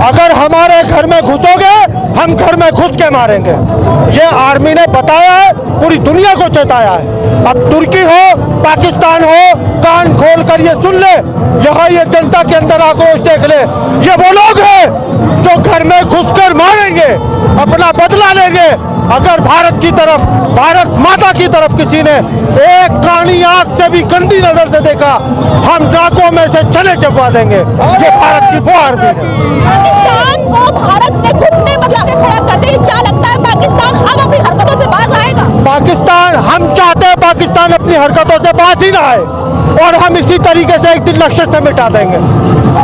अगर हमारे घर में घुसोगे हम घर में घुस के मारेंगे। ये आर्मी ने बताया है, पूरी दुनिया को चेताया है। अब तुर्की हो पाकिस्तान हो, कान खोल कर ये सुन ले, यहाँ ये जनता के अंदर आक्रोश देख ले। ये वो लोग हैं जो घर में घुसकर मारेंगे, अपना बदला लेंगे। अगर भारत की तरफ, भारत माता की तरफ किसी ने एक कानी आंख से भी गंदी नजर से देखा, हम नाकों में से चले चपवा देंगे। ये भारत की वो आर्मी है। पाकिस्तान को भारत ने घुटने पर लाके खड़ा कर दिया। क्या लगता है पाकिस्तान अब अपनी हरकतों से बाज आएगा? पाकिस्तान, हम चाहते हैं पाकिस्तान अपनी हरकतों से बाज ही ना आए, और हम इसी तरीके से एक दिन लक्ष्य से मिटा देंगे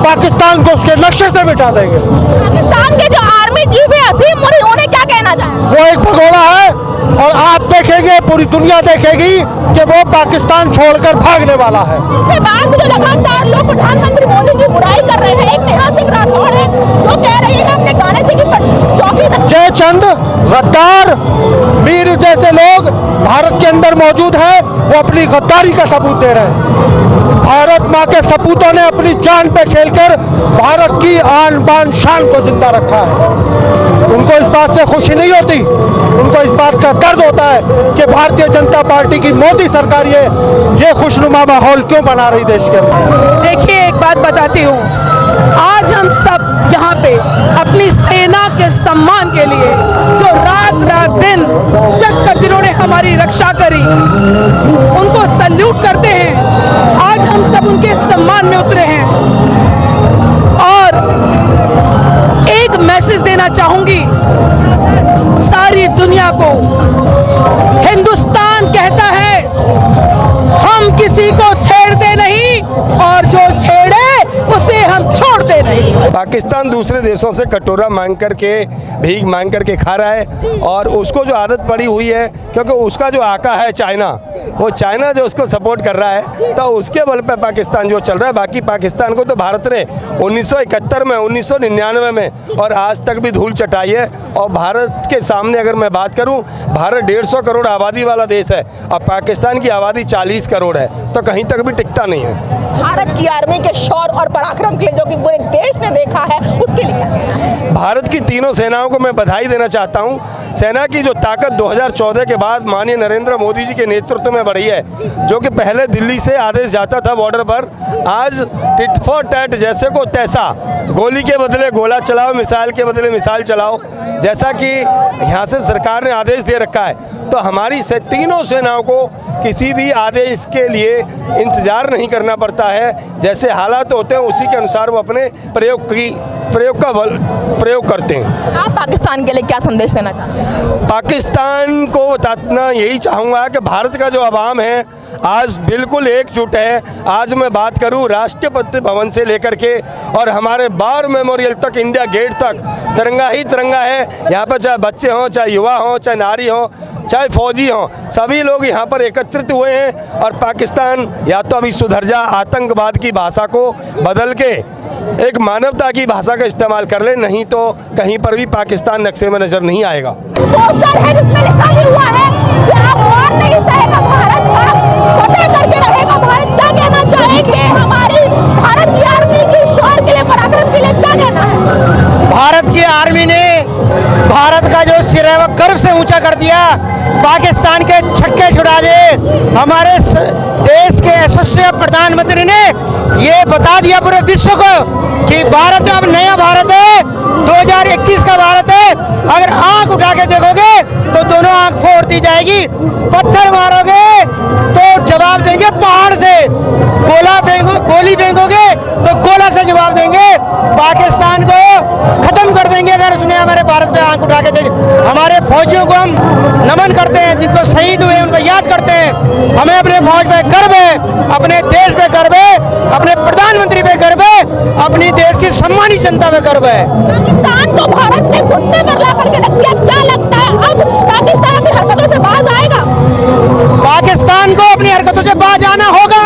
पाकिस्तान को, उसके लक्ष्य से मिटा देंगे। पाकिस्तान के जो आर्मी चीफ है असीम मुनी, उन्हें क्या कहना चाहे? वो एक भगोड़ा है, और आप देखेंगे, पूरी दुनिया देखेगी कि वो पाकिस्तान छोड़कर भागने वाला है। इसके बाद जो लगातार लोग प्रधानमंत्री मोदी की बुराई कर रहे हैं, एक नेहा सिंह राठौड़ है जो कह रही है अपने गाने से कि चौकी जयचंद, गद्दार, मीर जैसे लोग भारत के अंदर मौजूद हैं, वो अपनी गद्दारी का सबूत दे रहे हैं। भारत माँ के सपूतों ने अपनी जान पे खेलकर भारत की आन बान शान को जिंदा रखा है। उनको इस बात से खुशी नहीं होती, उनको इस बात का दर्द होता है कि भारतीय जनता पार्टी की मोदी सरकार ये खुशनुमा माहौल क्यों बना रही देश के अंदर। देखिए, एक बात बताती हूँ, आज हम सब यहाँ पे अपनी सेना के सम्मान के लिए जो रात दिन जग कर जिन्होंने हमारी रक्षा करी, उनको सल्यूट करते हैं। आज हम सब उनके सम्मान में उतरे हैं, और एक मैसेज देना चाहूंगी सारी दुनिया को। हिंदुस्तान कहता है हम किसी को छेड़ते नहीं, और जो छेड़े उसे हम छोड़ते नहीं। पाकिस्तान दूसरे देशों से कटोरा मांग करके, भीख मांग करके खा रहा है, और उसको जो आदत पड़ी हुई है, क्योंकि उसका जो आका है चाइना, वो चाइना जो उसको सपोर्ट कर रहा है, तो उसके बल पे पाकिस्तान जो चल रहा है। बाकी पाकिस्तान को तो भारत ने 1971 में, 1999 में और आज तक भी धूल चटाई है। और भारत के सामने अगर मैं बात करूं, भारत 150 करोड़ आबादी वाला देश है, और पाकिस्तान की आबादी 40 करोड़ है, तो कहीं तक भी टिकता नहीं है। भारत की आर्मी के शौर्य और पराक्रम के लिए, जो कि पूरे देश ने देखा है, उसके लिए भारत की तीनों सेनाओं को मैं बधाई देना चाहता हूं। सेना की जो ताकत 2014 के बाद माननीय नरेंद्र मोदी जी के नेतृत्व में बढ़ी है, जो कि पहले दिल्ली से आदेश जाता था बॉर्डर पर, आज टिट फॉर टैट, जैसे को तैसा, गोली के बदले गोला चलाओ, मिसाइल के बदले मिसाइल चलाओ, जैसा कि यहाँ से सरकार ने आदेश दे रखा है। तो हमारी से तीनों सेनाओं को किसी भी आदेश के लिए इंतज़ार नहीं करना पड़ता है। जैसे हालात होते हैं उसी के अनुसार वो अपने प्रयोग करते हैं। आप पाकिस्तान के लिए क्या संदेश देना चाहते हैं? पाकिस्तान को बताना यही चाहूँगा कि भारत का जो अवाम है आज बिल्कुल एकजुट है। आज मैं बात करूं राष्ट्रपति भवन से लेकर के और हमारे बार मेमोरियल तक, इंडिया गेट तक तिरंगा ही तिरंगा है। यहाँ पर चाहे बच्चे हों, चाहे युवा हों, चाहे नारी हों, चाहे फौजी हों, सभी लोग यहाँ पर एकत्रित हुए हैं। और पाकिस्तान या तो अभी सुधर जा, आतंकवाद की भाषा को बदल के एक मानवता की भाषा का इस्तेमाल कर ले, नहीं तो कहीं पर भी पाकिस्तान नक्शे में नजर नहीं आएगा। पोस्टर है जिसमें लिखा भी हुआ है कि आप और नहीं सहेगा भारत, आप फतेह करके रहेगा भारत। क्या कहना चाहेंगे हमारी भारत की आर्मी की शौर्य के लिए, पराक्रम के लिए क्या कहना है? भारत की आर्मी ने भारत का जो सिर है वो गर्व से ऊंचा कर दिया, पाकिस्तान के छक्के छुड़ा दिए। हमारे देश के यशस्वी प्रधानमंत्री ने ये बता दिया पूरे विश्व को कि भारत अब नया भारत है, 2021 का भारत है। अगर आंख उठा के देखोगे तो दोनों आंख फोड़ दी जाएगी, पत्थर मारोगे तो जवाब देंगे पहाड़ से, गोली फेंकोगे तो गोला से जवाब देंगे। पाकिस्तान को खत्म कर देंगे अगर उसने हमारे भारत पे आंख उठा के देखे। हमारे फौजियों को हम नमन करते हैं, जिनको शहीद हुए उनको याद करते हैं। हमें अपने फौज पे गर्व है, अपने देश पे गर्व है, अपने प्रधानमंत्री पे गर्व है, अपनी देश की सम्मानित जनता पे गर्व है। पाकिस्तान को भारत ने घुटने पर ला करके रख दिया। क्या लगता है अब पाकिस्तान अपनी हरकतों से बाज आएगा? पाकिस्तान को अपनी हरकतों से बाज आना होगा,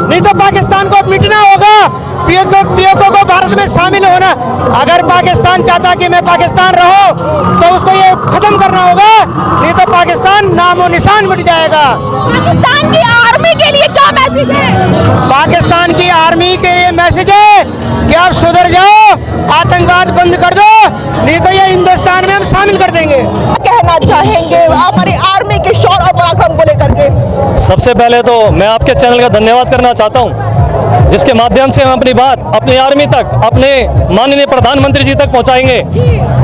नहीं तो पाकिस्तान को मिटना होगा। पीओके को भारत में शामिल होना, अगर पाकिस्तान चाहता कि मैं पाकिस्तान रहूं तो उसको ये खत्म करना होगा, नहीं तो पाकिस्तान नामो निशान मिट जाएगा। पाकिस्तान की आर्मी के लिए क्या मैसेज मैसेज है? पाकिस्तान की आर्मी के लिए मैसेज है कि आप सुधर जाओ, आतंकवाद बंद कर दो, नहीं तो ये हिंदुस्तान में हम शामिल कर देंगे। क्या कहना चाहेंगे हमारी आर्मी के शौर्य और पराक्रम को लेकर के? सबसे पहले तो मैं आपके चैनल का धन्यवाद करना चाहता हूं, जिसके माध्यम से हम अपनी बात अपनी आर्मी तक, अपने माननीय प्रधानमंत्री जी तक पहुंचाएंगे।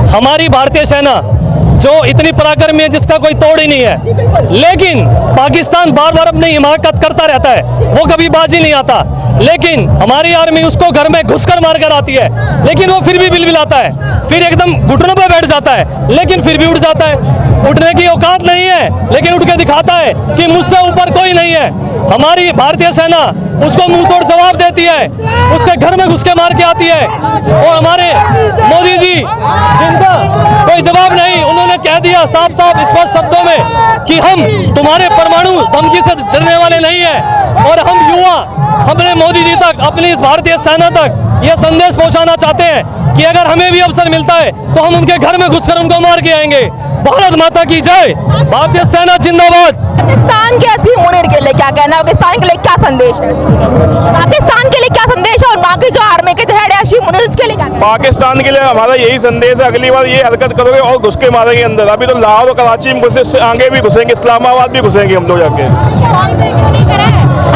हमारी भारतीय सेना जो इतनी पराक्रमी है जिसका कोई तोड़ ही नहीं है, लेकिन पाकिस्तान बार बार अपनी हिमाकत करता रहता है, वो कभी बाजी नहीं आता। लेकिन हमारी आर्मी उसको घर में घुसकर मार कर आती है, लेकिन वो फिर भी बिलबिलाता है, फिर एकदम घुटनों पर बैठ जाता है, लेकिन फिर भी उठ जाता है। उठने की औकात नहीं है, लेकिन उठ के दिखाता है कि मुझसे ऊपर कोई नहीं है। हमारी भारतीय सेना उसको मुंह तोड़ जवाब देती है, उसके घर में घुस के मार के आती है। और हमारे मोदी जी, जिनका कोई जवाब नहीं, उन्होंने कह दिया साफ साफ स्पष्ट शब्दों में कि हम तुम्हारे परमाणु धमकी से डरने वाले नहीं है। और हम युवा अपने मोदी जी तक, अपनी इस भारतीय सेना तक ये संदेश पहुंचाना चाहते हैं कि अगर हमें भी अवसर मिलता है तो हम उनके घर में घुसकर उनको मार के आएंगे। भारत माता की जय, भारतीय सेना जिंदाबाद। पाकिस्तान के असीम मुनीर के लिए क्या कहना है? पाकिस्तान के लिए क्या संदेश है? पाकिस्तान के लिए क्या संदेश है? और बाकी जो आर्मी के हेड है असीम मुनीर, उसके लिए क्या कहना है? पाकिस्तान के लिए हमारा यही संदेश है, अगली बार ये हरकत करोगे और घुस के मारेंगे अंदर। अभी तो लाहौर और कराची में घुसे, आगे भी घुसेंगे, इस्लामाबाद भी घुसेंगे हम लोग जाके।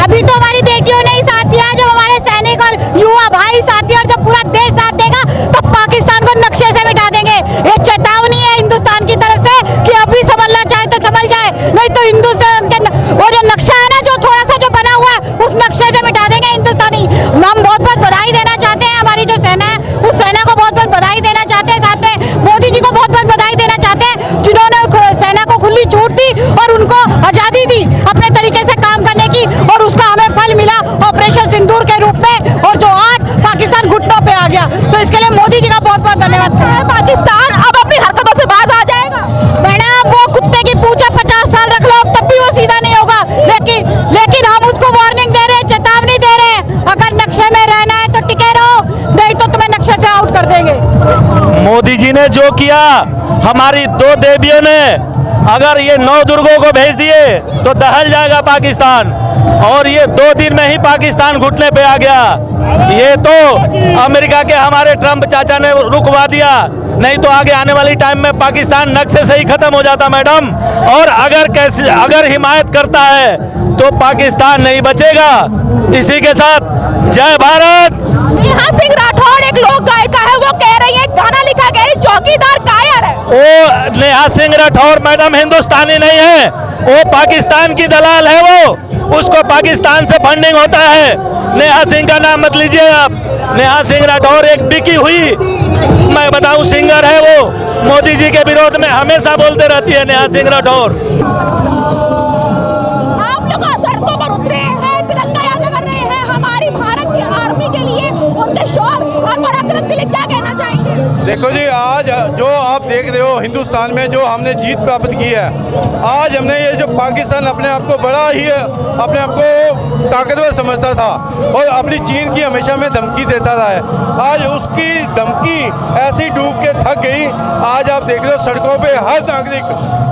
अभी तो हमारी बेटियों ने ही साथ दिया, जब हमारे सैनिक और युवा भाई साथी और जब पूरा देश साथ देगा तब पाकिस्तान को नक्शे से मिटा देंगे। ये चेतावनी है हिंदुस्तान की तरफ से कि अभी संभलना चाहे तो संभल जाए, नहीं तो हिंदुस्तान के वो जो नक्शा है ना, जो थोड़ा सा जो बना हुआ है, उस नक्शे से मिटा देंगे हिंदुस्तानी। हम बहुत बहुत बधाई देना चाहते हैं हमारी जो सेना है, उस सेना को बहुत बहुत बधाई देना चाहते हैं। साथ में मोदी जी को बहुत बहुत बधाई देना चाहते हैं, जिन्होंने सेना को खुली छूट दी और उनको आजादी दी अपने तरीके से काम करने की, और उसका हमें फल मिला ऑपरेशन सिंदूर के रूप में, और जो आज पाकिस्तान घुटनों पे आ गया। तो इसके लिए मोदी जी का बहुत बहुत धन्यवाद। पाकिस्तान अब अपनी हरकतों से बाज आ जाएगा? मैडम, वो कुत्ते की पूंछ 50 साल रख लो तब भी वो सीधा नहीं होगा। लेकिन हम उसको वार्निंग दे रहे हैं, चेतावनी दे रहे हैं, अगर नक्शे में रहना है तो टिके रहो, नहीं तो तुम्हें नक्शे से आउट कर देंगे। मोदी जी ने जो किया, हमारी दो देवियों ने अगर ये 9 दुर्गों को भेज दिए तो दहल जाएगा पाकिस्तान, और ये 2 दिन में ही पाकिस्तान घुटने पे आ गया। ये तो अमेरिका के हमारे ट्रंप चाचा ने रुकवा दिया, नहीं तो आगे आने वाली टाइम में पाकिस्तान नक्शे से ही खत्म हो जाता मैडम। और अगर हिमायत करता है तो पाकिस्तान नहीं बचेगा। इसी के साथ जय भारत। नेहा सिंह राठौड़ एक लोक गायिका है, वो कह रही है, गाना लिखा, कह रही चौकीदार कायर है। वो नेहा सिंह राठौर मैडम हिंदुस्तानी नहीं है, वो पाकिस्तान की दलाल है। वो उसको पाकिस्तान से फंडिंग होता है। नेहा सिंह का नाम मत लीजिए आप। नेहा सिंह राठौर एक बिकी हुई, मैं बताऊं, सिंगर है। वो मोदी जी के विरोध में हमेशा बोलते रहती है नेहा सिंह राठौर। आप लोग सड़कों पर उतरे हैं, तिरंगा यात्रा कर रहे हैं हमारी भारत की आर्मी के लिए, उनके शौर्य और पराक्रम के लिए क्या कहना चाहेंगे? देखो जी, आज जो आप देख रहे हो हिंदुस्तान में जो हमने जीत प्राप्त की है, आज हमने ये जो पाकिस्तान अपने आप को बड़ा ही अपने आप को ताकतवर समझता था और अपनी चीन की हमेशा में धमकी देता रहा है, आज उसकी धमकी ऐसी डूब के थक गई। आज आप देख रहे हो सड़कों पे हर नागरिक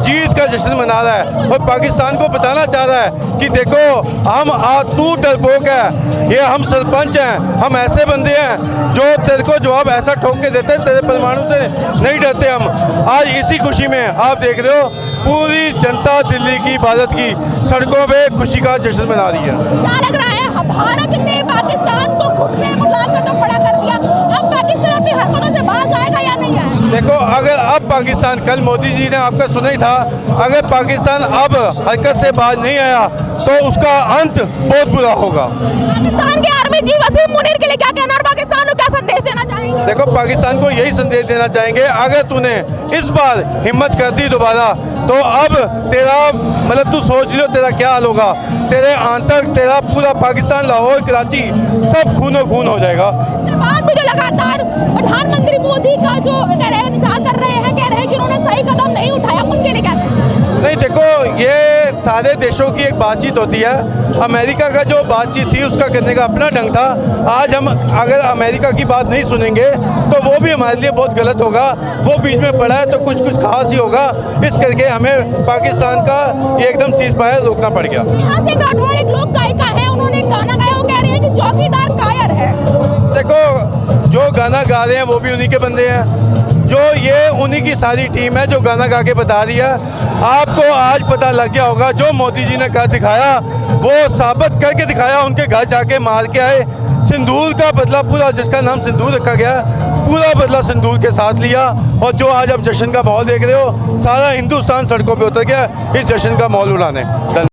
जीत का जश्न मना रहा है और पाकिस्तान को बताना चाह रहा है कि देखो हम तू डरपोक है, ये हम सरपंच हैं, हम ऐसे बंदे हैं जो तेरे को जवाब ऐसा ठोक के देते हैं, तेरे परमाणु से नहीं डरते हम। आज इसी खुशी में आप देख रहे हो पूरी जनता दिल्ली की भारत की सड़कों पे खुशी का जश्न मना रही है। क्या लग रहा है भारत ने पाकिस्तान को घुटने मुड़ा के तो खड़ा कर दिया, अब पाकिस्तान अपनी हरकतों से बाज आएगा या नहीं आएगा? देखो, अगर अब पाकिस्तान, कल मोदी जी ने आपका सुना ही था, अगर पाकिस्तान अब हरकत से बाज नहीं आया तो उसका अंत बहुत बुरा होगा। पाकिस्तान के आर्मी चीफ असीम मुनीर के लिए क्या कहना और पाकिस्तान को क्या संदेश देना चाहेंगे? देखो, पाकिस्तान को यही संदेश देना चाहेंगे, अगर तूने इस बार हिम्मत कर दी दोबारा तो अब तेरा मतलब तू सोच लो तेरा क्या हाल होगा। तेरे आंतक, तेरा पूरा पाकिस्तान, लाहौर, कराची सब खूनो खून हो जाएगा। बाद में जो लगातार प्रधानमंत्री मोदी का जो कह रहे हैं, निंदा कर रहे हैं, कह रहे हैं कि उन्होंने सही कदम नहीं उठाया, उनके लिए क्या कहना? नहीं, देखो, ये सारे देशों की एक बातचीत होती है। अमेरिका का जो बातचीत थी उसका करने का अपना ढंग था। आज हम अगर अमेरिका की बात नहीं सुनेंगे तो वो भी हमारे लिए बहुत गलत होगा। वो बीच में पड़ा है तो कुछ खास ही होगा, इस करके हमें पाकिस्तान का ये एकदम सीज़फायर रोकना पड़ गया। नेहा सिंह राठौड़ एक लोक गायिका है, उन्होंने गाना गाया वो कह रहे हैं कि चौकीदार कायर है। देखो जो गाना गा रहे हैं वो भी उन्हीं के बंदे हैं, जो ये उन्हीं की सारी टीम है जो गाना गा के बता रही है। आपको आज पता लग गया होगा जो मोदी जी ने कर दिखाया वो साबित करके दिखाया, उनके घर जाके मार के आए। सिंदूर का बदला पूरा, जिसका नाम सिंदूर रखा गया, पूरा बदला सिंदूर के साथ लिया। और जो आज आप जश्न का माहौल देख रहे हो, सारा हिंदुस्तान सड़कों पे उतर गया इस जश्न का माहौल उड़ाने।